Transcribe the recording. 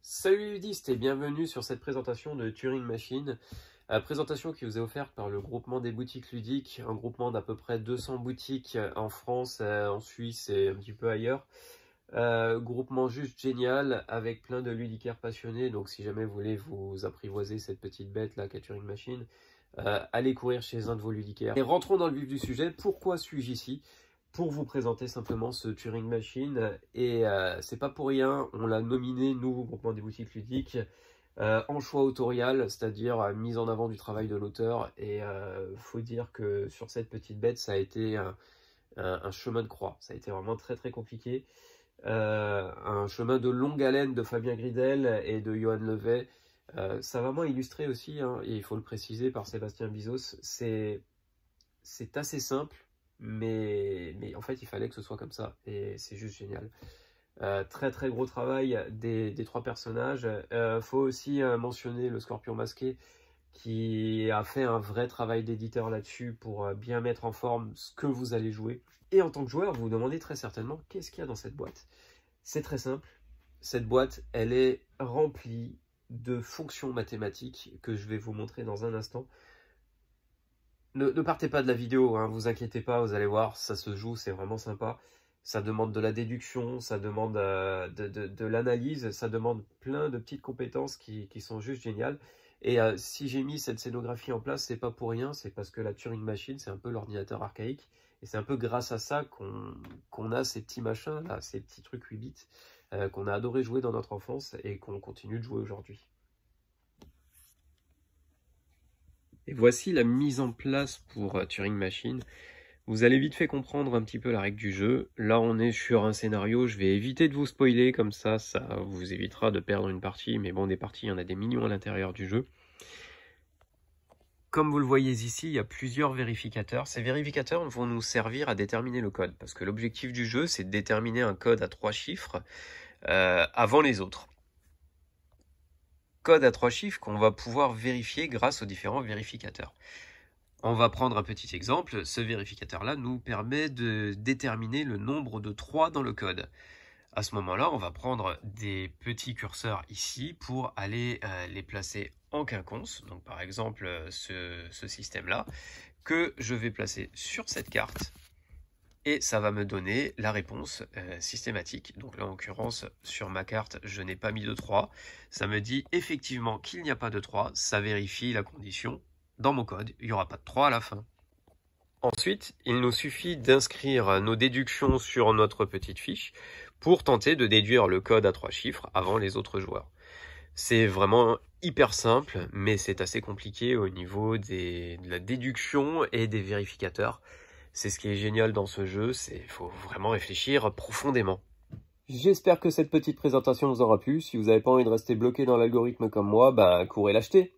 Salut les ludistes et bienvenue sur cette présentation de Turing Machine. Présentation qui vous est offerte par le groupement des boutiques ludiques, un groupement d'à peu près 200 boutiques en France, en Suisse et un petit peu ailleurs. Groupement juste génial avec plein de ludicaires passionnés, donc si jamais vous voulez vous apprivoiser cette petite bête là qu'est Turing Machine, allez courir chez un de vos ludicaires. Et rentrons dans le vif du sujet. Pourquoi suis-je ici? Pour vous présenter simplement ce Turing Machine, et c'est pas pour rien, on l'a nominé, nous, groupement des boutiques ludiques, en choix autorial, c'est-à-dire mise en avant du travail de l'auteur, et faut dire que sur cette petite bête, ça a été un chemin de croix, ça a été vraiment très très compliqué, un chemin de longue haleine de Fabien Gridel et de Johan Levet. Ça a vraiment illustré aussi, hein, et il faut le préciser, par Sébastien Bizos, c'est assez simple, mais en fait il fallait que ce soit comme ça et c'est juste génial. Très très gros travail des trois personnages. Faut aussi mentionner le Scorpion masqué qui a fait un vrai travail d'éditeur là-dessus pour bien mettre en forme ce que vous allez jouer. Et en tant que joueur, vous vous demandez très certainement qu'est-ce qu'il y a dans cette boîte. C'est très simple, cette boîte elle est remplie de fonctions mathématiques que je vais vous montrer dans un instant. Ne partez pas de la vidéo, hein, vous inquiétez pas, vous allez voir, ça se joue, c'est vraiment sympa. Ça demande de la déduction, ça demande de l'analyse, ça demande plein de petites compétences qui sont juste géniales. Et si j'ai mis cette scénographie en place, c'est pas pour rien, c'est parce que la Turing Machine, c'est un peu l'ordinateur archaïque. Et c'est un peu grâce à ça qu'on a ces petits machins, là, ces petits trucs 8 bits, qu'on a adoré jouer dans notre enfance et qu'on continue de jouer aujourd'hui. Et voici la mise en place pour Turing Machine. Vous allez vite fait comprendre un petit peu la règle du jeu. Là, on est sur un scénario, je vais éviter de vous spoiler, comme ça vous évitera de perdre une partie. Mais bon, des parties, il y en a des millions à l'intérieur du jeu. Comme vous le voyez ici, il y a plusieurs vérificateurs. Ces vérificateurs vont nous servir à déterminer le code. Parce que l'objectif du jeu, c'est de déterminer un code à 3 chiffres avant les autres. Code à 3 chiffres qu'on va pouvoir vérifier grâce aux différents vérificateurs. On va prendre un petit exemple. Ce vérificateur-là nous permet de déterminer le nombre de 3 dans le code. À ce moment-là, on va prendre des petits curseurs ici pour aller les placer en quinconce. Donc par exemple, ce système-là, que je vais placer sur cette carte. Et ça va me donner la réponse systématique. Donc là, en l'occurrence, sur ma carte, je n'ai pas mis de 3. Ça me dit effectivement qu'il n'y a pas de 3. Ça vérifie la condition. Dans mon code, il n'y aura pas de 3 à la fin. Ensuite, il nous suffit d'inscrire nos déductions sur notre petite fiche pour tenter de déduire le code à 3 chiffres avant les autres joueurs. C'est vraiment hyper simple, mais c'est assez compliqué au niveau de la déduction et des vérificateurs. C'est ce qui est génial dans ce jeu, il faut vraiment réfléchir profondément. J'espère que cette petite présentation vous aura plu. Si vous n'avez pas envie de rester bloqué dans l'algorithme comme moi, courez l'acheter.